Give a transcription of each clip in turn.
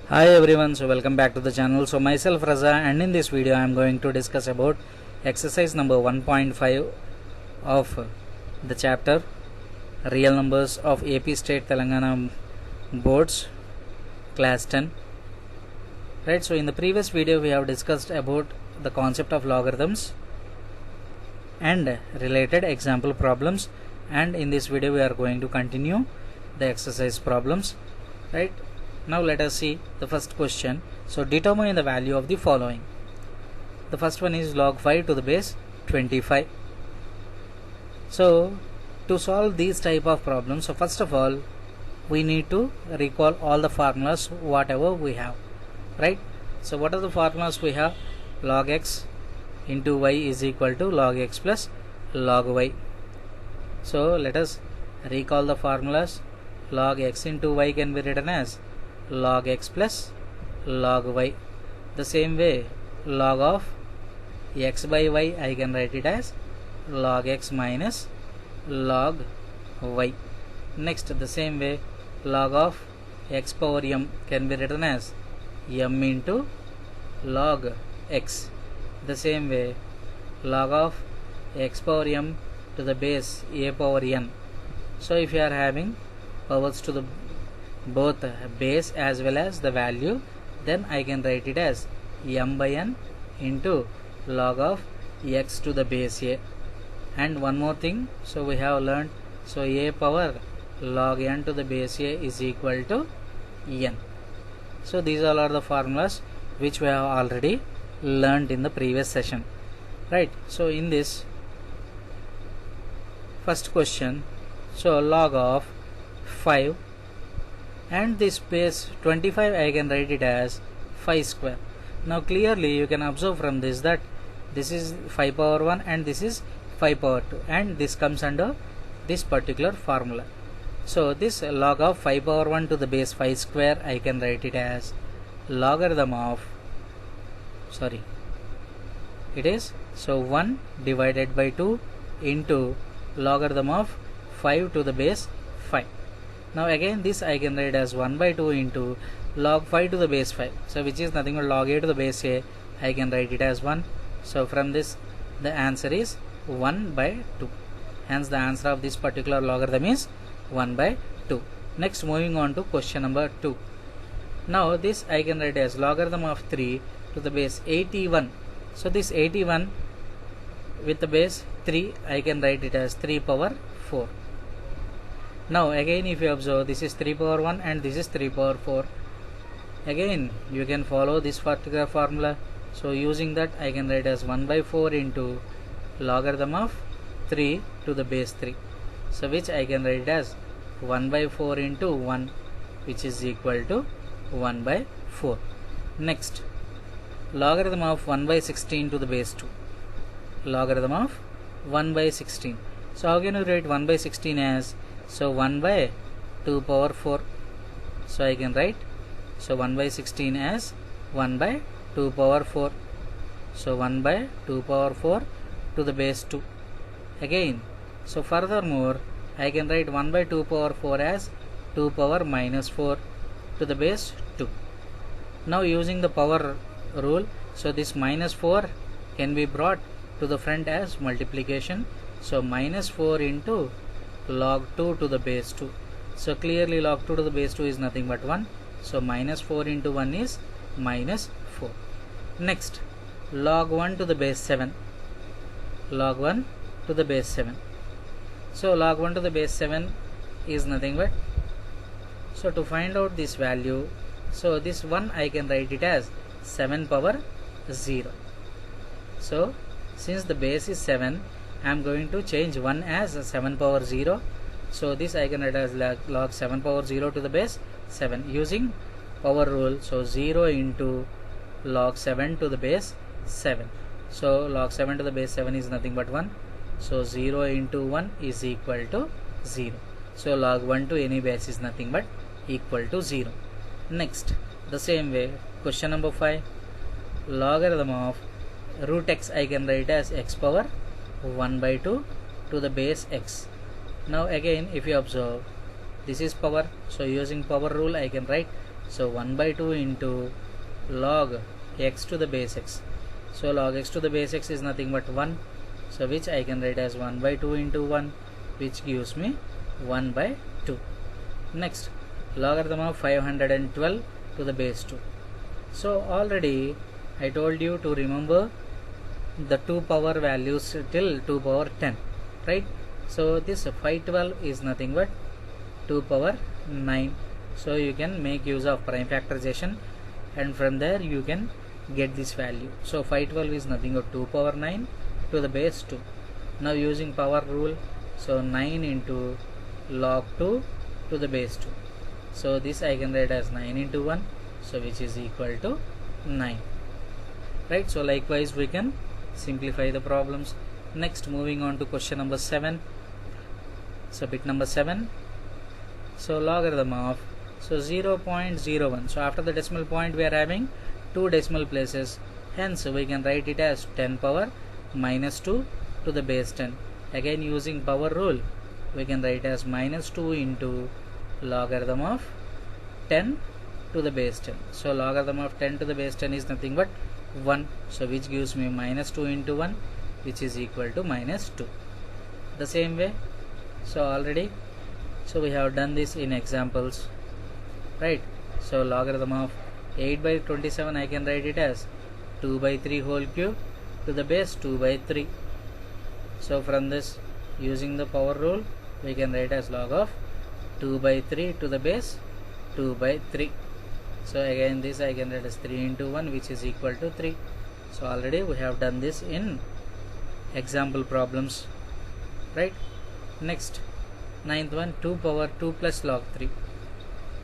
Hi everyone, so welcome back to the channel. So myself Raza, and in this video I am going to discuss about exercise number 1.5 of the chapter Real Numbers of AP State Telangana Boards class 10. Right, so in the previous video we have discussed about the concept of logarithms and related example problems, and in this video we are going to continue the exercise problems. Right, now let us see the first question. So determine the value of the following. The first one is log 5 to the base 25. So to solve these type of problems, so first of all we need to recall all the formulas whatever we have. Right, so what are the formulas we have? Log x into y is equal to log x plus log y. So let us recall the formulas. Log x into y can be written as log x plus log y. The same way log of x by y I can write it as log x minus log y. Next, the same way log of x power m can be written as m into log x. The same way log of x power m to the base a power n. So if you are having powers to the both base as well as the value, then I can write it as m by n into log of x to the base a. And one more thing, so we have learned, so a power log n to the base a is equal to n. So these all are the formulas which we have already learned in the previous session. Right, so in this first question, so log of 5 and this base 25 I can write it as 5 square. Now clearly you can observe from this that this is 5 power 1 and this is 5 power 2, and this comes under this particular formula. So this log of 5 power 1 to the base 5 square I can write it as logarithm of, it is so 1 divided by 2 into logarithm of 5 to the base 5. Now again this I can write as 1 by 2 into log 5 to the base 5, so which is nothing but log a to the base a. I can write it as 1. So from this the answer is 1 by 2. Hence the answer of this particular logarithm is 1 by 2. Next, moving on to question number 2. Now this I can write as logarithm of 3 to the base 81. So this 81 with the base 3 I can write it as 3 power 4. Now again if you observe, this is 3 power 1 and this is 3 power 4. Again you can follow this particular formula. So using that I can write as 1 by 4 into logarithm of 3 to the base 3. So which I can write as 1 by 4 into 1, which is equal to 1 by 4. Next, logarithm of 1 by 16 to the base 2. Logarithm of 1 by 16. So how can you write 1 by 16 as, so 1 by 2 power 4. So I can write, so 1 by 16 as 1 by 2 power 4. So 1 by 2 power 4 to the base 2. Again, so furthermore I can write 1 by 2 power 4 as 2 power minus 4 to the base 2. Now using the power rule, so this minus 4 can be brought to the front as multiplication. So minus 4 into log 2 to the base 2. So clearly log 2 to the base 2 is nothing but 1. So minus 4 into 1 is minus 4. Next, log 1 to the base 7. Log 1 to the base 7. So log 1 to the base 7 is nothing but, so to find out this value, so this 1 I can write it as 7 power 0. So since the base is 7, I am going to change 1 as 7 power 0. So this I can write as log 7 power 0 to the base 7 using power rule. So 0 into log 7 to the base 7. So log 7 to the base 7 is nothing but 1. So 0 into 1 is equal to 0. So log 1 to any base is nothing but equal to 0. Next, the same way, question number 5. Logarithm of root x I can write as x power 1 by 2 to the base x. Now again if you observe, this is power, so using power rule I can write So 1 by 2 into log x to the base x. So log x to the base x is nothing but 1. So which I can write as 1 by 2 into 1, which gives me 1 by 2. Next, logarithm of 512 to the base 2. So already I told you to remember the 2 power values till 2 power 10, right? So this 512 is nothing but 2 power 9. So you can make use of prime factorization, and from there you can get this value. So 512 is nothing but 2 power 9 to the base 2. Now using power rule, so 9 into log 2 to the base 2. So this I can write as 9 into 1, so which is equal to 9, right? So likewise we can simplify the problems. Next, moving on to question number 7. So bit number 7, so logarithm of 0.01. so after the decimal point we are having 2 decimal places, hence we can write it as 10 power minus 2 to the base 10. Again using power rule, we can write as minus 2 into logarithm of 10 to the base 10. So logarithm of 10 to the base 10 is nothing but 1, so which gives me minus 2 into 1, which is equal to minus 2. The same way, so already, so we have done this in examples, right? So logarithm of 8 by 27, I can write it as 2 by 3 whole cube to the base 2 by 3. So from this, using the power rule, we can write as log of 2 by 3 to the base 2 by 3. So again this I can write as 3 into 1, which is equal to 3. So already we have done this in example problems, right? Next, 9th one, 2 power 2 plus log 3.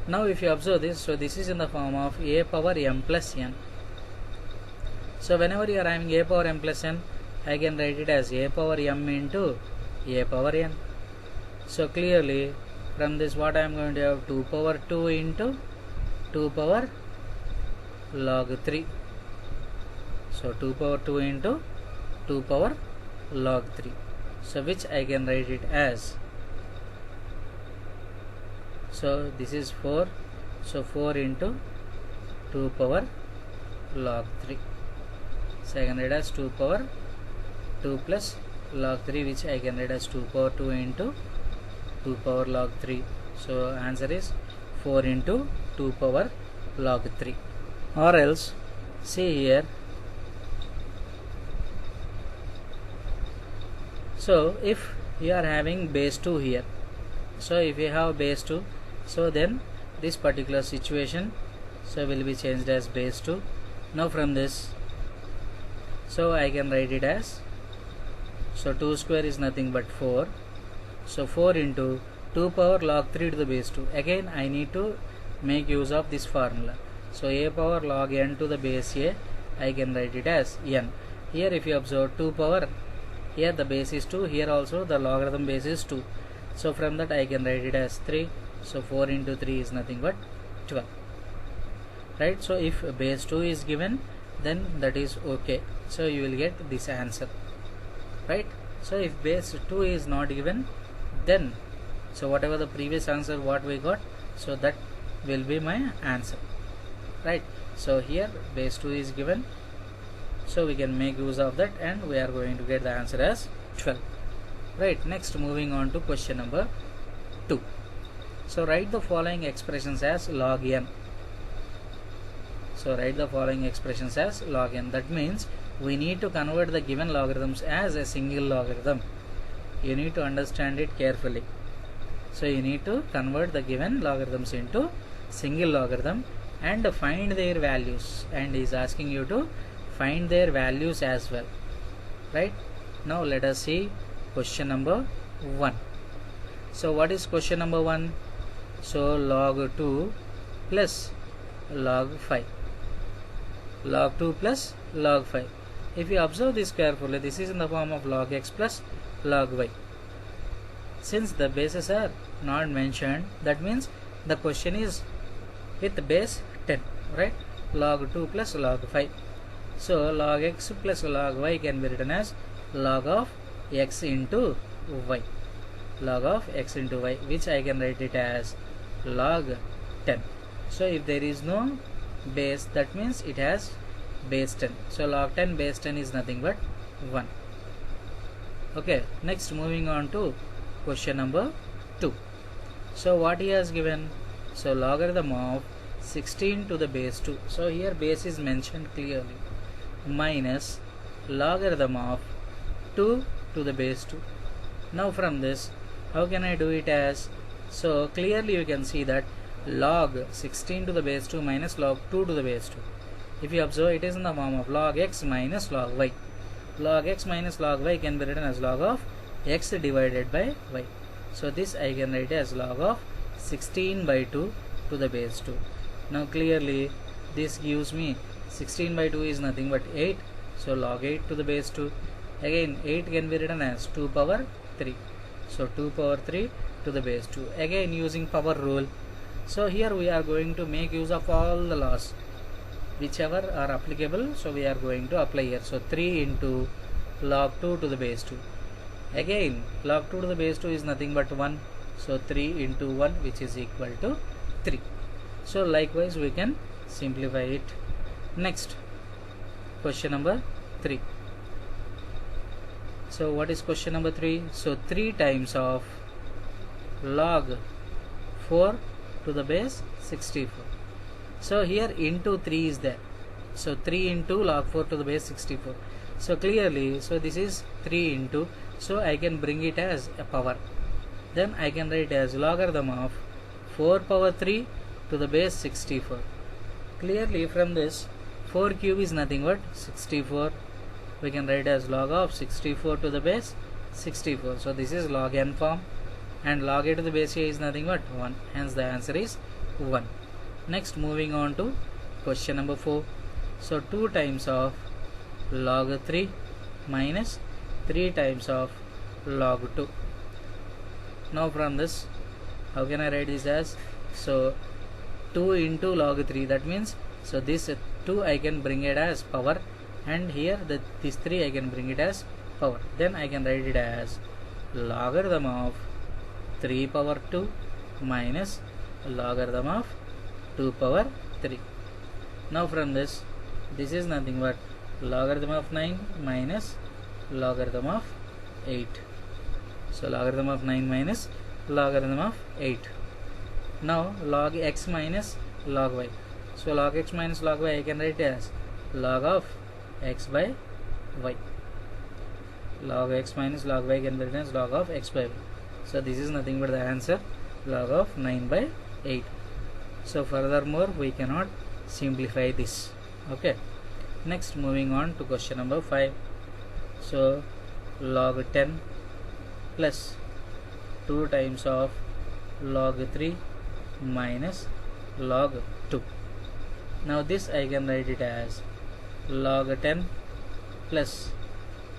Now if you observe this, so this is in the form of a power m plus n. So whenever you are having a power m plus n, I can write it as a power m into a power n. So clearly from this, what I am going to have, 2 power 2 into 2 power log 3. So 2 power 2 into 2 power log 3. So which I can write it as, so this is 4, so 4 into 2 power log 3. So I can write as 2 power 2 plus log 3, which I can write as 2 power 2 into 2 power log 3. So answer is 4 into 2 power log 3. Or else, see here, so if you are having base 2 here, so if you have base 2, so then this particular situation, so will be changed as base 2. Now from this, so I can write it as, so 2 square is nothing but 4, so 4 into 2 power log 3 to the base 2. Again I need to make use of this formula. So a power log n to the base a, I can write it as n. Here if you observe 2 power, here the base is 2, here also the logarithm base is 2. So from that I can write it as 3. So 4 into 3 is nothing but 12, right? So if base 2 is given, then that is okay. So you will get this answer, right? So if base 2 is not given, then so whatever the previous answer what we got, so that will be my answer, right? So here base 2 is given, so we can make use of that, and we are going to get the answer as 12, right? Next, moving on to question number 2. So write the following expressions as log n. So write the following expressions as log n. That means we need to convert the given logarithms as a single logarithm. You need to understand it carefully. So you need to convert the given logarithms into single logarithm and find their values, and is asking you to find their values as well, right? Now let us see question number 1. So what is question number 1? So log 2 plus log 5. Log 2 plus log 5. If you observe this carefully, this is in the form of log x plus log y. Since the bases are not mentioned, that means the question is with base 10, right? Log 2 plus log 5. So log x plus log y can be written as log of x into y. Log of x into y, which I can write it as log 10. So if there is no base, that means it has base 10. So log 10 base 10 is nothing but 1. Okay, next moving on to question number 2. So what he has given? So logarithm of 16 to the base 2. So here base is mentioned clearly, minus logarithm of 2 to the base 2. Now from this, how can I do it as? So clearly you can see that log 16 to the base 2 minus log 2 to the base 2. If you observe, it is in the form of log x minus log y. Log x minus log y can be written as log of x divided by y. So this I can write as log of 16 by 2 to the base 2. Now clearly this gives me 16 by 2 is nothing but 8. So log 8 to the base 2. Again 8 can be written as 2 power 3. So 2 power 3 to the base 2. Again using power rule. So here we are going to make use of all the laws whichever are applicable. So we are going to apply here. So 3 into log 2 to the base 2. Again log 2 to the base 2 is nothing but 1. So 3 into 1, which is equal to 3. So likewise we can simplify it. Next, question number 3. So what is question number 3? So 3 times of log 4 to the base 64. So here into 3 is there. So 3 into log 4 to the base 64. So clearly, so this is 3 into, so I can bring it as a power. Then I can write as logarithm of 4 power 3 to the base 64. Clearly from this, 4 cube is nothing but 64. We can write as log of 64 to the base 64. So this is log n form, and log a to the base a is nothing but 1. Hence the answer is 1. Next, moving on to question number 4. So 2 times of log 3 minus 3 times of log 2. Now from this, how can I write this as? So 2 into log 3, that means, so this 2 I can bring it as power, and here this 3 I can bring it as power. Then I can write it as logarithm of 3 power 2 minus logarithm of 2 power 3. Now from this is nothing but logarithm of 9 minus logarithm of 8. So logarithm of 9 minus logarithm of 8. Now log x minus log y. So log x minus log y I can write as log of x by y. Log x minus log y can be written as log of x by y. So this is nothing but the answer, log of 9 by 8. So furthermore we cannot simplify this. Okay. Next, moving on to question number 5. So log 10 plus 2 times of log 3 minus log 2. Now this I can write it as log 10 plus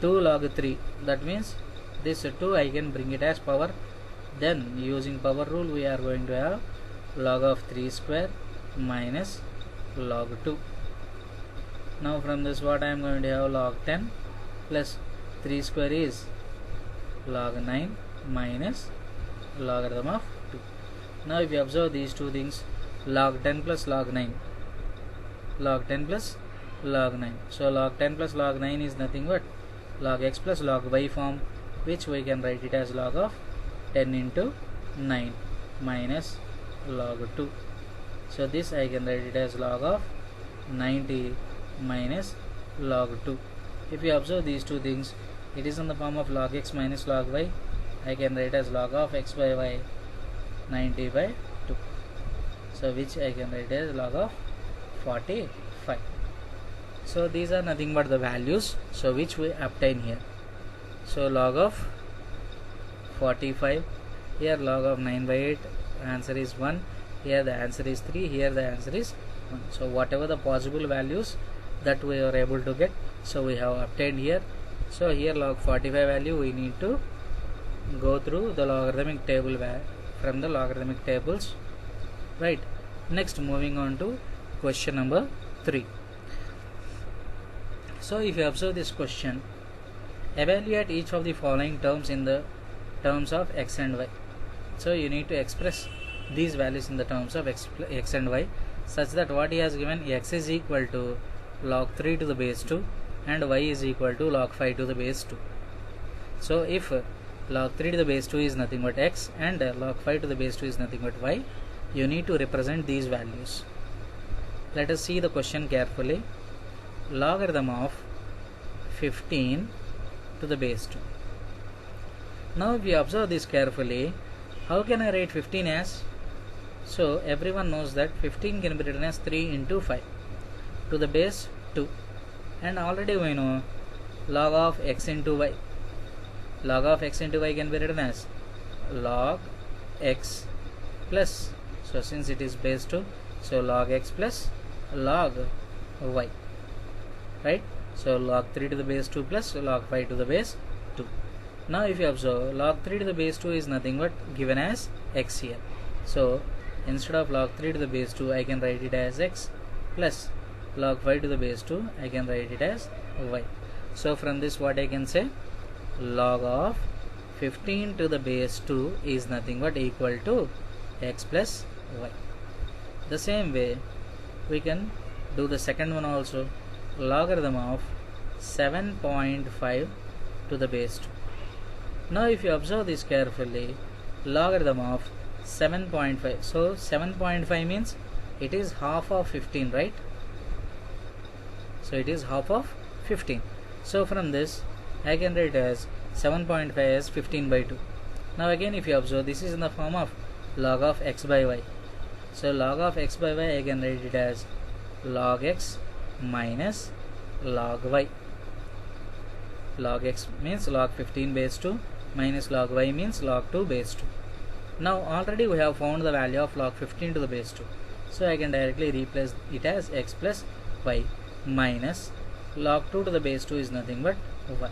2 log 3. That means this 2 I can bring it as power. Then using power rule we are going to have log of 3 square minus log 2. Now from this, what I am going to have, log 10 plus 3 square is log 9 minus logarithm of 2. Now if you observe these two things, log 10 plus log 9, log 10 plus log 9. So log 10 plus log 9 is nothing but log x plus log y form, which we can write it as log of 10 into 9 minus log 2. So this I can write it as log of 90 minus log 2. If you observe these two things, it is in the form of log x minus log y. I can write as log of x by y 90 by 2. So which I can write as log of 45. So these are nothing but the values, so which we obtain here. So log of 45, here log of 9 by 8, answer is 1, here the answer is 3, here the answer is 1. So whatever the possible values that we are able to get, so we have obtained here. So here log 45 value we need to go through the logarithmic table from the logarithmic tables, right? Next, moving on to question number 3. So if you observe this question, evaluate each of the following terms in the terms of x and y. So you need to express these values in the terms of x and y. such that what he has given, x is equal to log 3 to the base 2 and y is equal to log 5 to the base 2. So if log 3 to the base 2 is nothing but x and log 5 to the base 2 is nothing but y, you need to represent these values. Let us see the question carefully. Logarithm of 15 to the base 2. Now if we observe this carefully, how can I write 15 as? So everyone knows that 15 can be written as 3 into 5 to the base 2, and already we know log of x into y. Log of x into y can be written as log x plus, so since it is base 2, so log x plus log y, right? So log 3 to the base 2 plus log 5 to the base 2. Now if you observe, log 3 to the base 2 is nothing but given as x here. So instead of log 3 to the base 2, I can write it as x plus log 5 to the base 2, I can write it as y. So from this what I can say, log of 15 to the base 2 is nothing but equal to x plus y. The same way we can do the second one also. Logarithm of 7.5 to the base 2. Now if you observe this carefully, logarithm of 7.5, so 7.5 means it is half of 15, right? So it is half of 15. So from this I can write as 7.5 as 15 by 2. Now again if you observe, this is in the form of log of x by y. So log of x by y, I can write it as log x minus log y. Log x means log 15 base 2 minus log y means log 2 base 2. Now already we have found the value of log 15 to the base 2. So I can directly replace it as x plus y minus log 2 to the base 2 is nothing but y.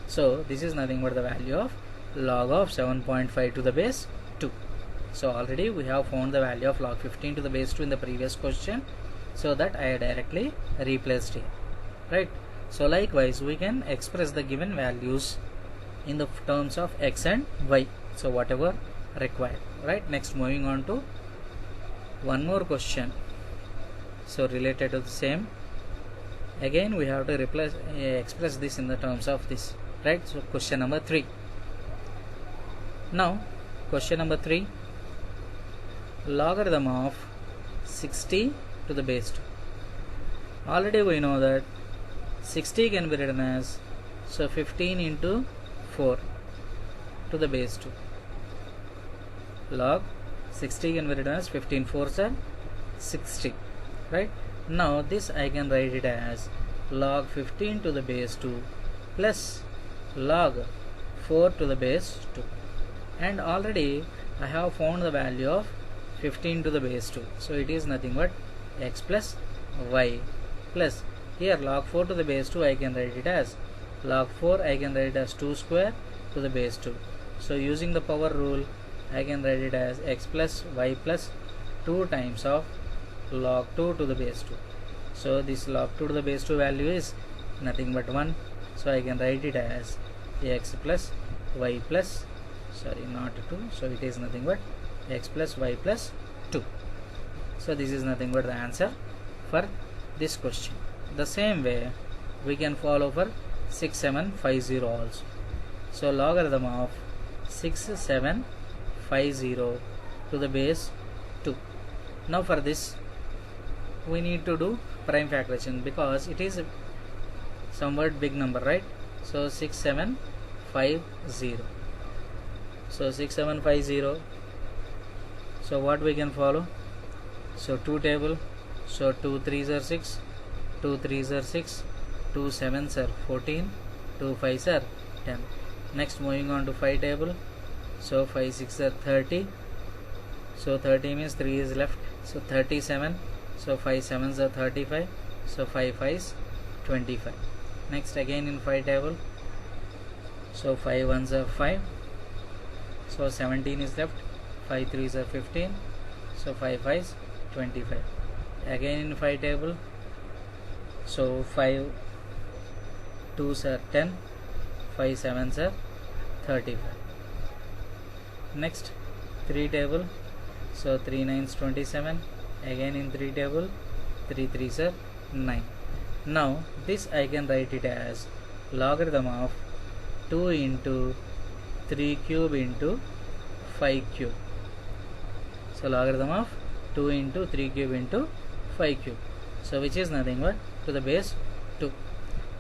So this is nothing but the value of log of 7.5 to the base 2. So already we have found the value of log 15 to the base 2 in the previous question, so that I directly replaced here, right? So likewise we can express the given values in the terms of x and y, so whatever required, right? Next, moving on to one more question, so related to the same. Again we have to express this in the terms of this, right? So question number 3. Now question number 3, logarithm of 60 to the base 2. Already we know that 60 can be written as, so 15 into 4 to the base 2. Log 60 can be written as 15 4s are 60, right? Now this I can write it as log 15 to the base 2 plus log 4 to the base 2, and already I have found the value of 15 to the base 2, so it is nothing but x plus y plus, here log 4 to the base 2 I can write it as log 4, I can write it as 2 square to the base 2. So using the power rule, I can write it as x plus y plus 2 times of log 2 to the base 2. So this log 2 to the base 2 value is nothing but 1, so I can write it as x plus y plus, sorry, not 2, so it is nothing but x plus y plus 2. So this is nothing but the answer for this question. The same way we can follow for 6750 also. So logarithm of 6750 to the base 2. Now for this we need to do prime factorization because it is somewhat big number, right? So 6750. So 6750. So what we can follow? So 2 table. So 2 3s are 6, 2 3s are 6, 2 7s are 14, 2 5s are 10. Next moving on to 5 table. So 5 6 are 30. So 30 means 3 is left. So 37. So 5 7s are 35. So 5 5s 25. Next again in 5 table. So 5 1s are 5. So 17 is left. 5 3s are 15. So 5 5s 25. Again in 5 table. So 5 2s are 10. 5 7s are 35. Next 3 table. So 3 9s 27. again in 3 table, 3 3s are 9. Now this I can write it as logarithm of 2 into 3 cube into 5 cube. So logarithm of 2 into 3 cube into 5 cube. So which is nothing but to the base 2.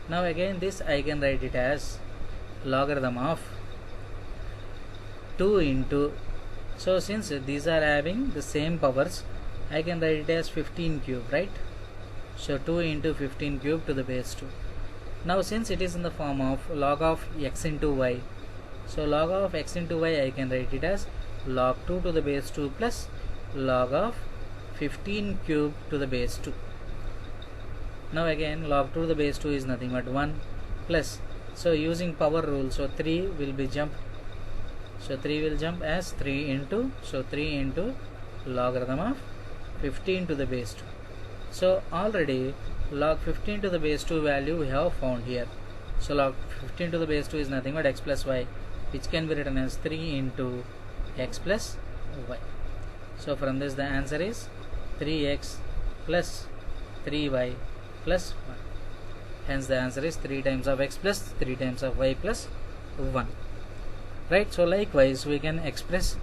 Now again this I can write it as logarithm of 2 into, so since these are having the same powers, I can write it as 15 cube, right? So 2 into 15 cube to the base 2. Now since it is in the form of log of x into y, so log of x into y I can write it as log 2 to the base 2 plus log of 15 cube to the base 2. Now again log 2 to the base 2 is nothing but 1 plus, so using power rule, so 3 will be jumped, so 3 will jump as 3 into, so 3 into logarithm of 15 to the base 2. So already log 15 to the base 2 value we have found here. So log 15 to the base 2 is nothing but x plus y, which can be written as 3 into x plus y. So from this the answer is 3x plus 3y plus 1. Hence the answer is 3 times of x plus 3 times of y plus 1. Right, so likewise we can express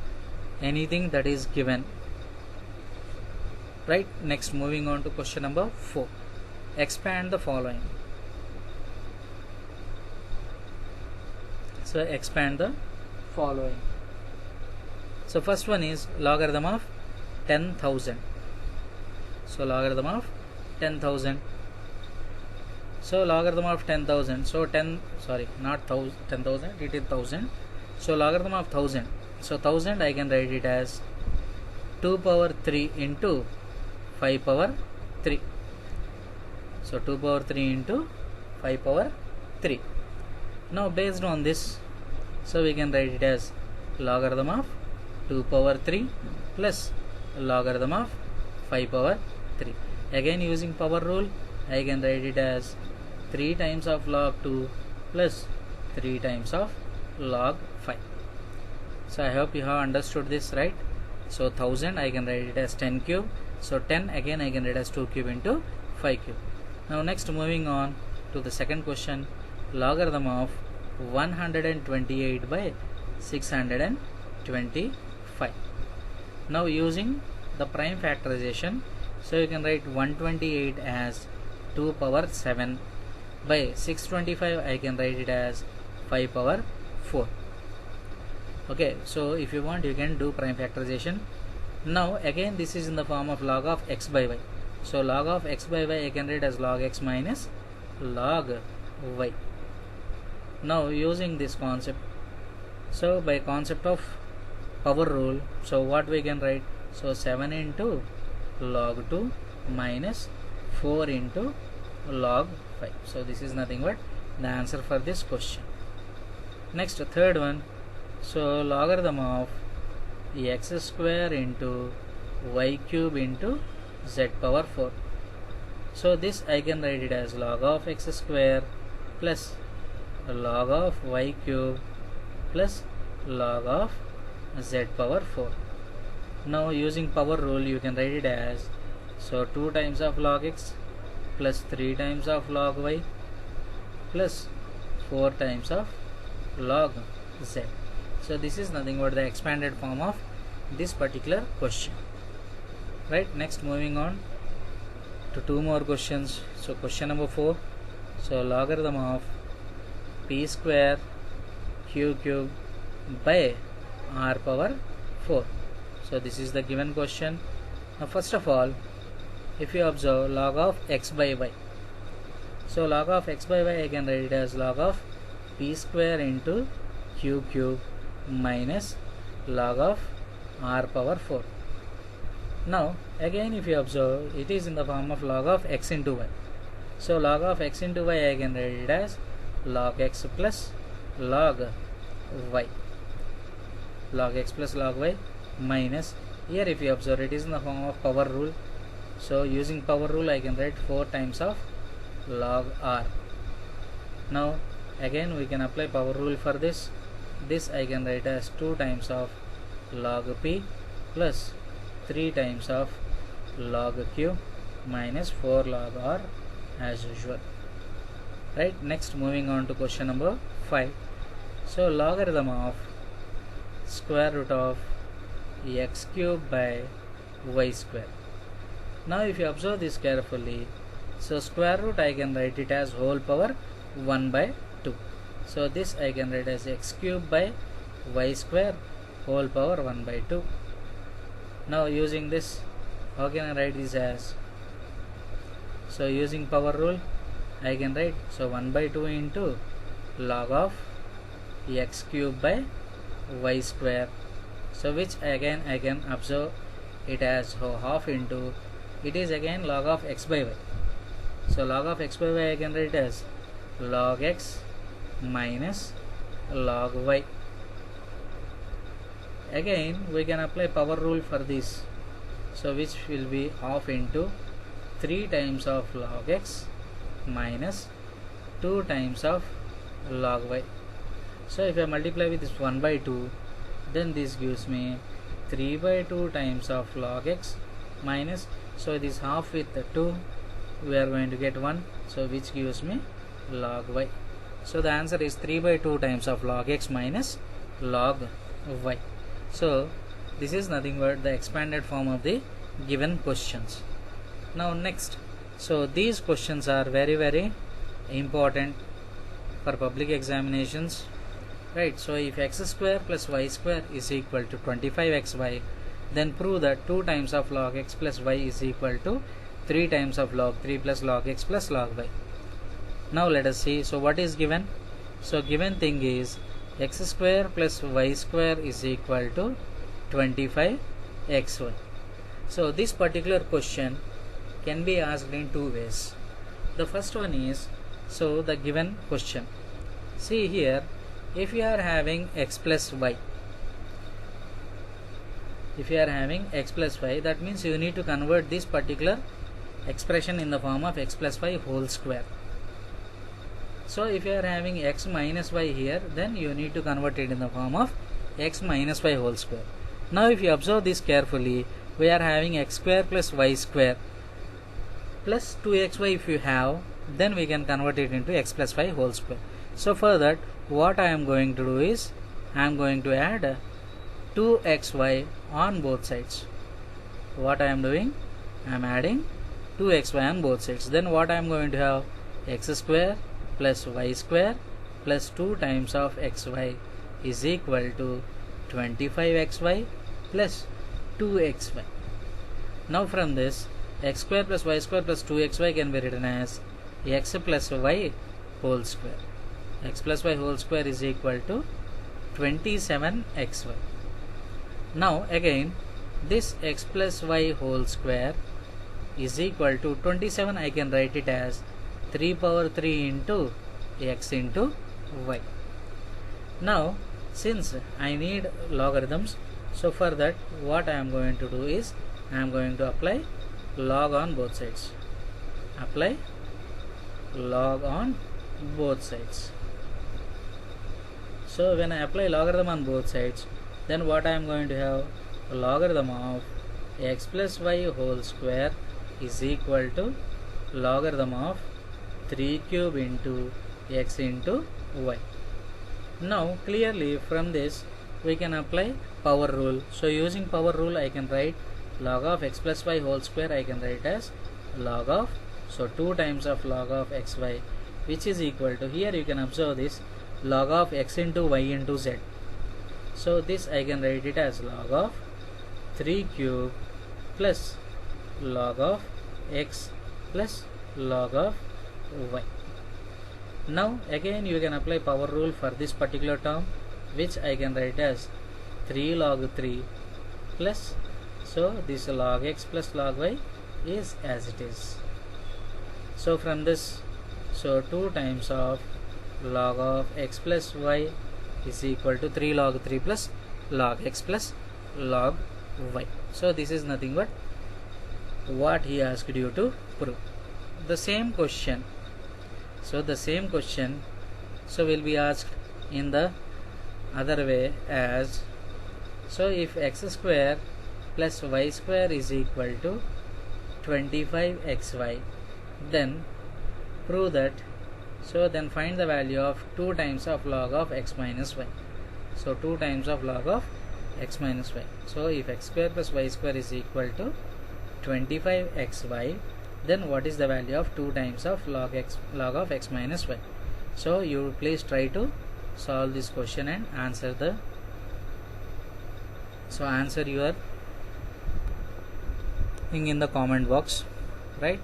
anything that is given. Right, next moving on to question number 4. Expand the following. So expand the following. So first one is logarithm of 10,000. So logarithm of 10,000. So logarithm of 10,000. So 10, sorry, not 10,000, it is 1000. So logarithm of 1000. So 1000 I can write it as 2 power 3 into 5 power 3. So 2 power 3 into 5 power 3. Now based on this, so we can write it as logarithm of 2 power 3 plus logarithm of 5 power 3. Again using power rule, I can write it as 3 times of log 2 plus 3 times of log 5. So I hope you have understood this, right? So 1000 I can write it as 10 cube. So 10 again I can write as 2 cube into 5 cube. Now next moving on to the second question, logarithm of 128 by 625. Now using the prime factorization, so you can write 128 as 2 power 7 by 625 I can write it as 5 power 4. Okay, so if you want you can do prime factorization. Now again this is in the form of log of x by y. So log of x by y I can write as log x minus log y. Now using this concept, so by concept of power rule, so what we can write, so 7 into log 2 minus 4 into log 5. So this is nothing but the answer for this question. Next third one, so logarithm of x square into y cube into z power 4. So this I can write it as log of x square plus log of y cube plus log of z power 4. Now using power rule you can write it as, so 2 times of log x plus 3 times of log y plus 4 times of log z. So this is nothing but the expanded form of this particular question. Right, next moving on to 2 more questions. So question number 4, so logarithm of p square q cube by r power 4. So this is the given question. Now first of all, if you observe log of x by y, so log of x by y I can write it as log of p square into q cube minus log of r power 4. Now again if you observe, it is in the form of log of x into y. So log of x into y I can write it as log x plus log y, log x plus log y minus, here if you observe it is in the form of power rule. So using power rule I can write 4 times of log r. Now again we can apply power rule for this. This I can write as 2 times of log p plus 3 times of log cube minus 4 log r as usual. Right, next moving on to question number 5. So logarithm of square root of x cube by y square. Now if you observe this carefully, so square root I can write it as whole power 1 by 2. So this I can write as x cube by y square whole power 1 by 2. Now using this, how can I write this as? So using power rule I can write, so 1 by 2 into log of x cube by y square. So which again I can observe it as half into, it is again log of x by y. So log of x by y I can write as log x minus log y. Again we can apply power rule for this, so which will be half into 3 times of log x minus 2 times of log y. So if I multiply with this 1 by 2, then this gives me 3 by 2 times of log x minus, so this half with the 2 we are going to get 1, so which gives me log y. So the answer is 3 by 2 times of log x minus log y. So this is nothing but the expanded form of the given questions. Now next, so these questions are very important for public examinations, right? So if x square plus y square is equal to 25xy, then prove that 2 times of log x plus y is equal to 3 times of log 3 plus log x plus log y. Now let us see, so what is given? So given thing is x square plus y square is equal to 25xy. So this particular question can be asked in 2 ways. The first one is, so the given question, see here, if you are having x plus y, that means you need to convert this particular expression in the form of x plus y whole square. So if you are having x minus y here, then you need to convert it in the form of x minus y whole square. Now if you observe this carefully, we are having x square plus y square plus 2xy. If you have, then we can convert it into x plus y whole square. So for that, what I am going to do is, I am going to add 2xy on both sides. What I am doing, I am adding 2xy on both sides. Then what I am going to have, x square plus y square plus 2 times of xy is equal to 25xy plus 2xy. Now from this, x square plus y square plus 2xy can be written as x plus y whole square. X plus y whole square is equal to 27xy. Now again, this x plus y whole square is equal to 27. I can write it as 3 power 3 into x into y. Now since I need logarithms, so for that what I am going to do is, I am going to apply log on both sides. Apply log on both sides. So when I apply logarithm on both sides, then what I am going to have, logarithm of x plus y whole square is equal to logarithm of 3 cube into x into y. Now clearly from this we can apply power rule. So using power rule I can write log of x plus y whole square, I can write as log of, so 2 times of log of xy, which is equal to, here you can observe this, log of x into y into z. So this I can write it as log of 3 cube plus log of x plus log of y. Now again you can apply power rule for this particular term, which I can write as 3 log 3 plus, so this log x plus log y is as it is. So from this, so 2 times of log of x plus y is equal to 3 log 3 plus log x plus log y. So this is nothing but what he asked you to prove. The same question, so the same question so will be asked in the other way as, so if x square plus y square is equal to 25xy, then prove that, so then find the value of 2 times of log of x minus y. So 2 times of log of x minus y. So if x square plus y square is equal to 25xy, then what is the value of 2 times of log of x minus y? So you please try to solve this question and answer your thing in the comment box, right?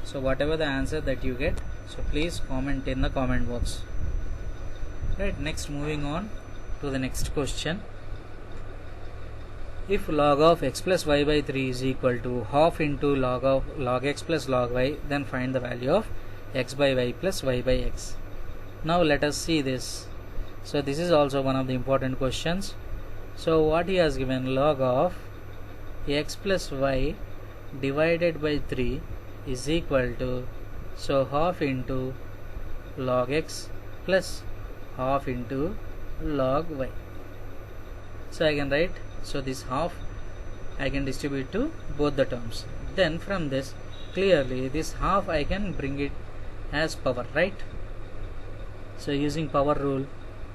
So whatever the answer that you get, so please comment in the comment box, right? Next, moving on to the next question. If log of x plus y by 3 is equal to half into log x plus log y, then find the value of x by y plus y by x. Now let us see this. So this is also one of the important questions. So what he has given, log of x plus y divided by 3 is equal to, so half into log x plus half into log y. So I can write, so this half I can distribute to both the terms. Then from this, clearly this half I can bring it as power, right? So using power rule,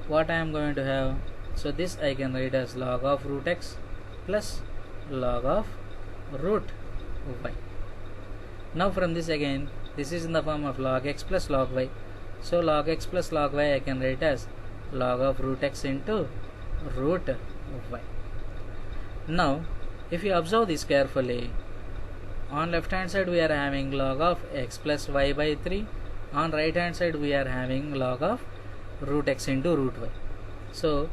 what I am going to have, so this I can write as log of root x plus log of root y. Now from this again, this is in the form of log x plus log y. So log x plus log y I can write as log of root x into root y. Now if you observe this carefully, on left hand side we are having log of x plus y by 3, on right hand side we are having log of root x into root y. So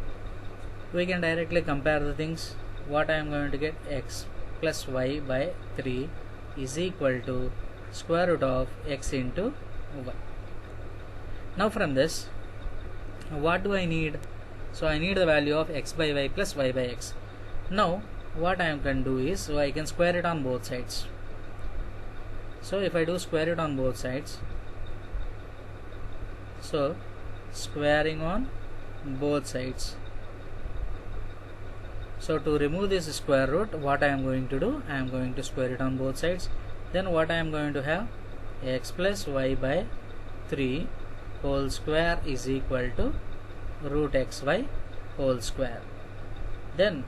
we can directly compare the things. What I am going to get, x plus y by 3 is equal to square root of x into y. Now from this, what do I need? So I need the value of x by y plus y by x. Now what I can do is, so I can square it on both sides. So if I do square it on both sides, so squaring on both sides. So to remove this square root, what I am going to do, I am going to square it on both sides. Then what I am going to have, x plus y by 3 whole square is equal to root xy whole square. Then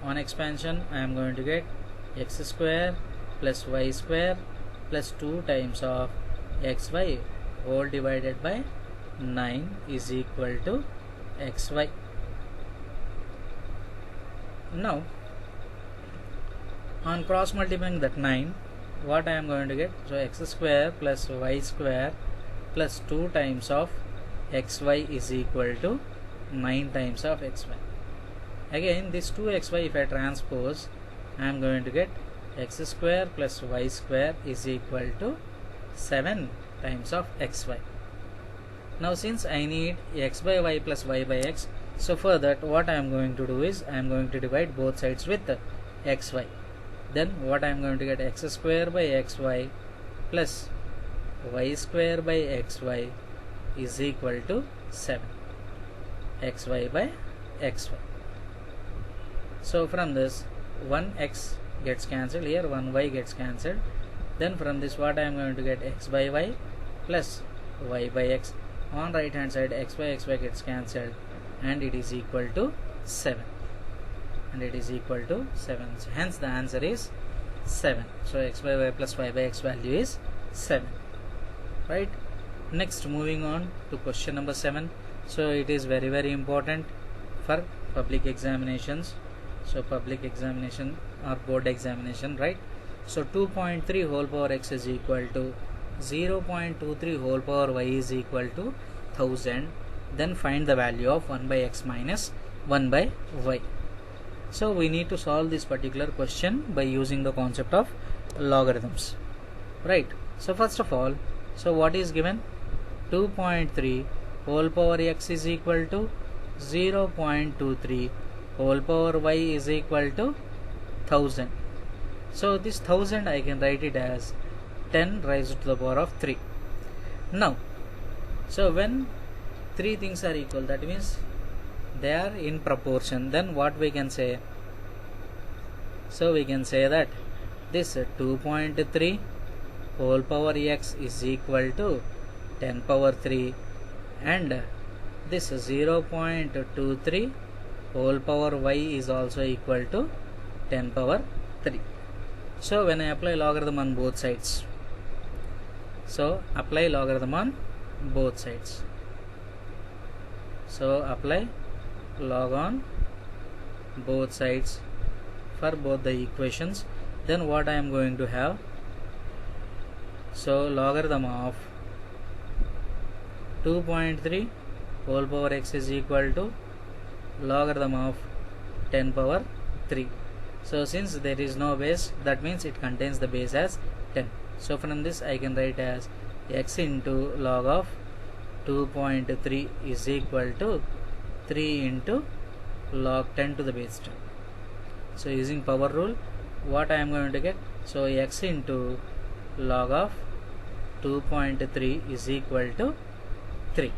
on expansion I am going to get x square plus y square plus 2 times of xy whole divided by 9 is equal to xy. Now on cross multiplying that 9, what I am going to get, so x square plus y square plus 2 times of xy is equal to 9 times of xy. Again this 2xy, if I transpose, I am going to get x square plus y square is equal to 7 times of xy. Now since I need x by y plus y by x, so for that what I am going to do is, I am going to divide both sides with xy. Then what I am going to get, x square by xy plus y square by xy is equal to 7 xy by xy. So from this, 1x gets cancelled here, 1y gets cancelled. Then from this what I am going to get, x by y plus y by x. On right hand side x by xy gets cancelled and it is equal to 7. And it is equal to 7. So hence the answer is 7. So x by y plus y by x value is 7. Right? Next, moving on to question number 7. So it is very important for public examinations. So public examination or board examination, right? So 2.3 whole power x is equal to 0.23 whole power y is equal to 1000. Then find the value of 1 by x minus 1 by y. So we need to solve this particular question by using the concept of logarithms, right? So first of all, so what is given? 2.3 whole power x is equal to 0.23 whole power y is equal to 1000. So this 1000 I can write it as 10 raised to the power of 3. Now, so when three things are equal, that means they are in proportion, then what we can say? So we can say that this 2.3 whole power x is equal to 10 power 3, and this 0.23 whole power y is also equal to 10 power 3. So when I apply logarithm on both sides, so apply logarithm on both sides. So apply log on both sides for both the equations. Then what I am going to have, so logarithm of 2.3 whole power x is equal to logarithm of 10 power 3. So since there is no base, that means it contains the base as 10. So from this I can write as x into log of 2.3 is equal to 3 into log 10 to the base 10. So using power rule, what I am going to get, so x into log of 2.3 is equal to 3.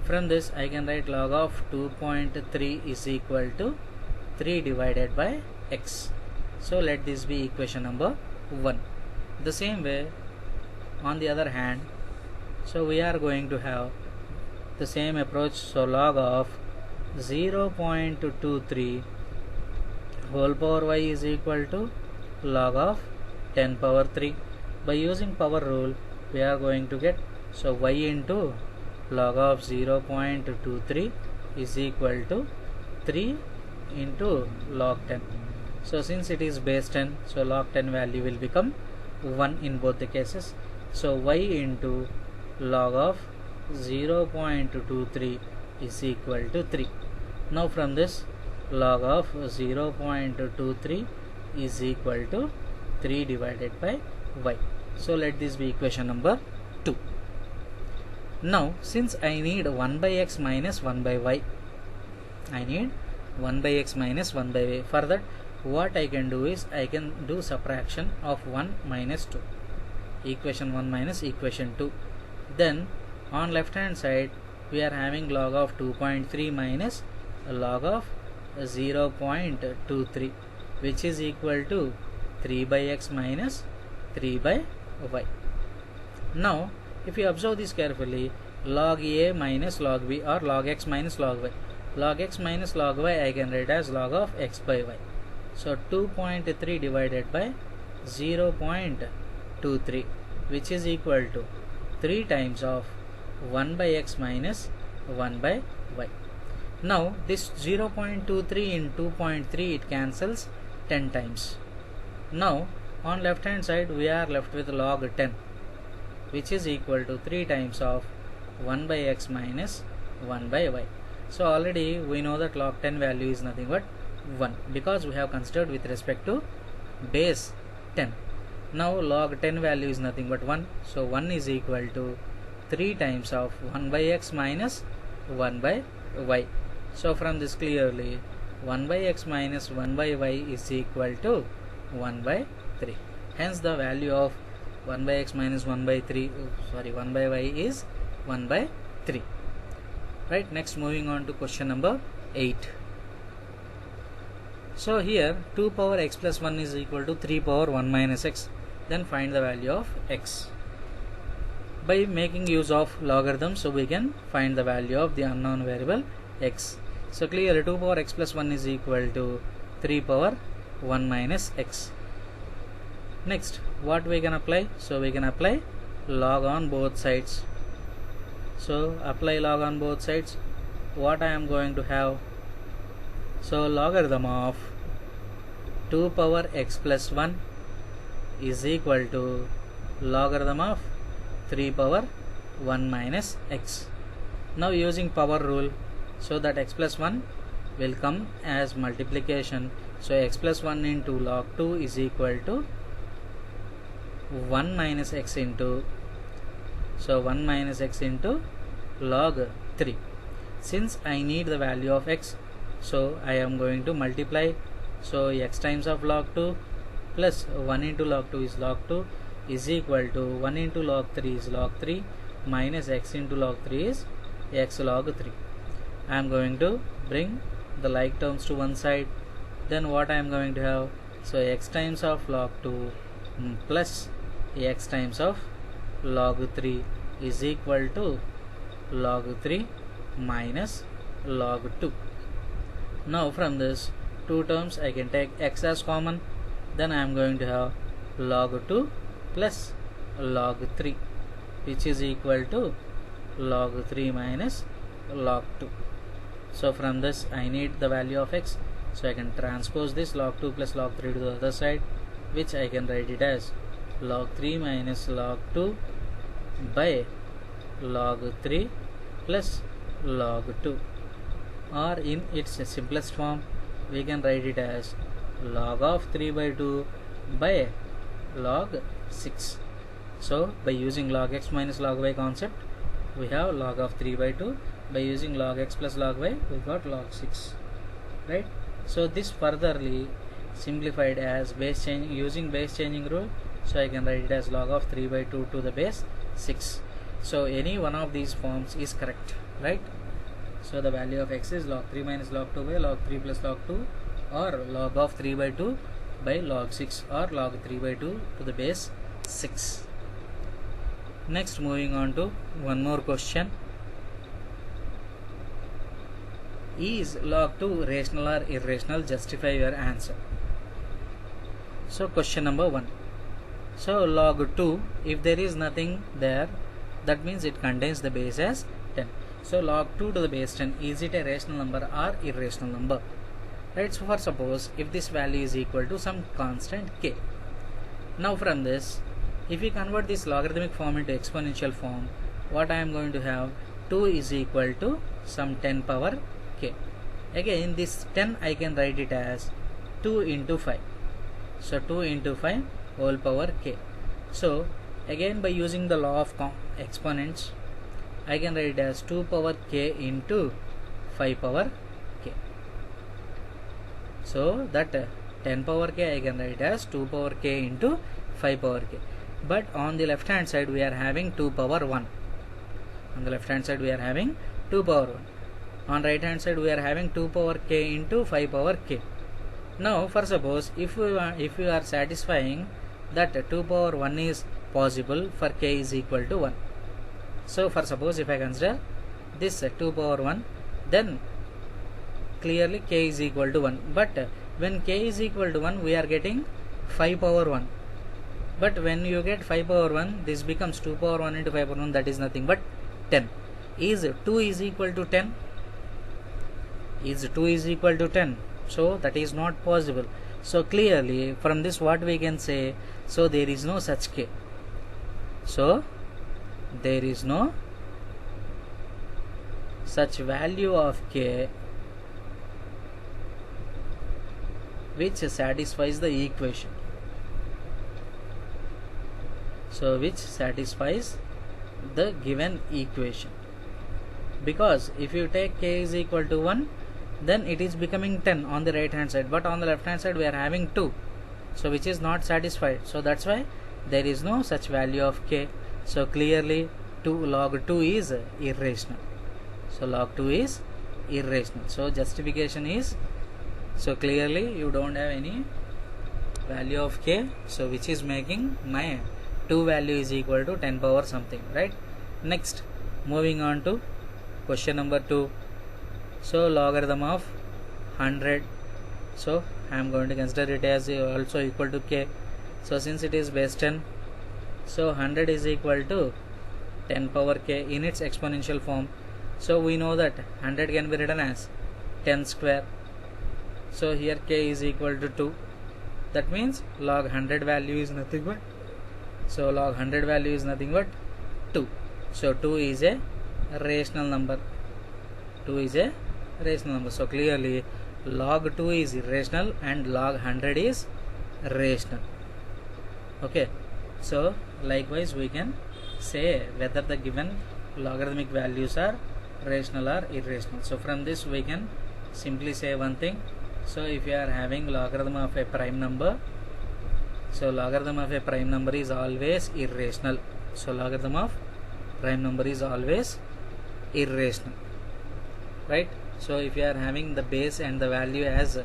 From this I can write log of 2.3 is equal to 3 divided by x. So let this be equation number 1. The same way on the other hand, so we are going to have the same approach. So log of 0.23 whole power y is equal to log of 10 power 3. By using power rule, we are going to get, so y into log of 0.23 is equal to 3 into log 10. So since it is base 10, so log 10 value will become 1 in both the cases. So y into log of 0.23 is equal to 3. Now from this, log of 0.23 is equal to 3 divided by y. So let this be equation number 2. Now since I need 1 by x minus 1 by y, I need 1 by x minus 1 by y. For that, what I can do is I can do subtraction of 1 minus 2, equation 1 minus equation 2. Then on left hand side we are having log of 2.3 minus log of 0.23, which is equal to 3 by x minus 3 by y. Now if you observe this carefully, log a minus log b or log x minus log y, log x minus log y I can write as log of x by y. So 2.3 divided by 0.23, which is equal to 3 times of 1 by x minus 1 by y. Now this 0.23 in 2.3, it cancels 10 times. Now on left hand side we are left with log 10, which is equal to 3 times of 1 by x minus 1 by y. So already we know that log 10 value is nothing but 1, because we have considered with respect to base 10. Now log 10 value is nothing but 1. So 1 is equal to 3 times of 1 by x minus 1 by y. So from this clearly 1 by x minus 1 by y is equal to 1 by 3. Hence the value of 1 by x minus 1 by 1 by y is 1 by 3. Right, next moving on to question number 8. So here 2 power x plus 1 is equal to 3 power 1 minus x. Then find the value of x. By making use of logarithm, so we can find the value of the unknown variable x. So clearly 2 power x plus 1 is equal to 3 power 1 minus x. Next, what we can apply? So we can apply log on both sides. So apply log on both sides. What I am going to have? So logarithm of 2 power x plus 1 is equal to logarithm of 3 power 1 minus x. Now using power rule, so that x plus 1 will come as multiplication. So x plus 1 into log 2 is equal to 1 minus x into, so 1 minus x into log 3. Since I need the value of x, so I am going to multiply. So x times of log 2 plus 1 into log 2 is log 2 is equal to 1 into log 3 is log 3 minus x into log 3 is x log 3. I am going to bring the like terms to one side. Then what I am going to have? So x times of log 2 plus x times of log 3 is equal to log 3 minus log 2. Now from this two terms I can take x as common, then I am going to have log 2 plus log 3, which is equal to log 3 minus log 2. So from this I need the value of x, so I can transpose this log 2 plus log 3 to the other side, which I can write it as log 3 minus log 2 by log 3 plus log 2, or in its simplest form we can write it as log of 3 by 2 by log 6. So by using log x minus log y concept, we have log of 3 by 2. By using log x plus log y, we got log 6, right? So this furtherly simplified as base change using base changing rule, so I can write it as log of 3 by 2 to the base 6. So any one of these forms is correct, right? So the value of x is log 3 minus log 2 by log 3 plus log 2, or log of 3 by 2 by log 6, or log 3 by 2 to the base 6. Next, moving on to one more question. Is log 2 rational or irrational? Justify your answer. So question number 1. So log 2, if there is nothing there, that means it contains the base as 10. So log 2 to the base 10, is it a rational number or irrational number? Right, so for suppose if this value is equal to some constant k. Now from this, if we convert this logarithmic form into exponential form, what I am going to have, 2 is equal to some 10 power k. Again this 10 I can write it as 2 into 5. So 2 into 5 whole power k. So again by using the law of exponents, I can write it as 2 power k into 5 power k. So that 10 power k I can write as 2 power k into 5 power k. But on the left hand side we are having 2 power 1. On the left hand side we are having 2 power 1. On right hand side we are having 2 power k into 5 power k. Now for suppose if we are satisfying that 2 power 1 is possible for k is equal to 1. So for suppose if I consider this 2 power 1, then clearly k is equal to 1. But when k is equal to 1, we are getting 5 power 1. But when you get 5 power 1, this becomes 2 power 1 into 5 power 1, that is nothing but 10. Is 2 is equal to 10? Is 2 is equal to 10? So that is not possible. So clearly from this what we can say, so there is no such k. So there is no such value of k which satisfies the equation. So which satisfies the given equation, because if you take k is equal to 1, then it is becoming 10 on the right hand side, but on the left hand side we are having 2, so which is not satisfied. So that's why there is no such value of k. So clearly log 2 is irrational. So log 2 is irrational. So justification is, so clearly you don't have any value of k, so which is making my 2 value is equal to 10 power something, right? Next, moving on to question number 2. So logarithm of 100, so I am going to consider it as also equal to k. So since it is base 10, so 100 is equal to 10 power k in its exponential form. So we know that 100 can be written as 10 square. So here k is equal to 2. That means log 100 value is nothing but, so log 100 value is nothing but 2. So 2 is a rational number. 2 is a rational number. So clearly log 2 is irrational and log 100 is rational. Okay. So likewise we can say whether the given logarithmic values are rational or irrational. So from this we can simply say one thing. So if you are having logarithm of a prime number, so logarithm of a prime number is always irrational. So logarithm of prime number is always irrational, right? So if you are having the base and the value as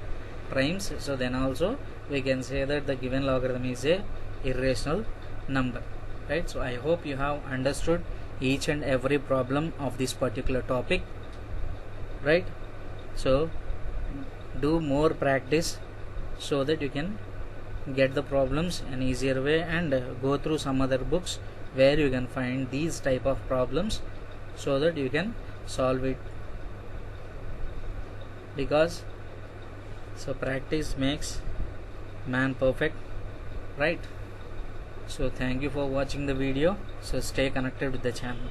primes, so then also we can say that the given logarithm is a irrational number, right? So I hope you have understood each and every problem of this particular topic, right? So do more practice so that you can get the problems an easier way, and go through some other books where you can find these type of problems so that you can solve it, because so practice makes man perfect, right? So thank you for watching the video. So stay connected with the channel.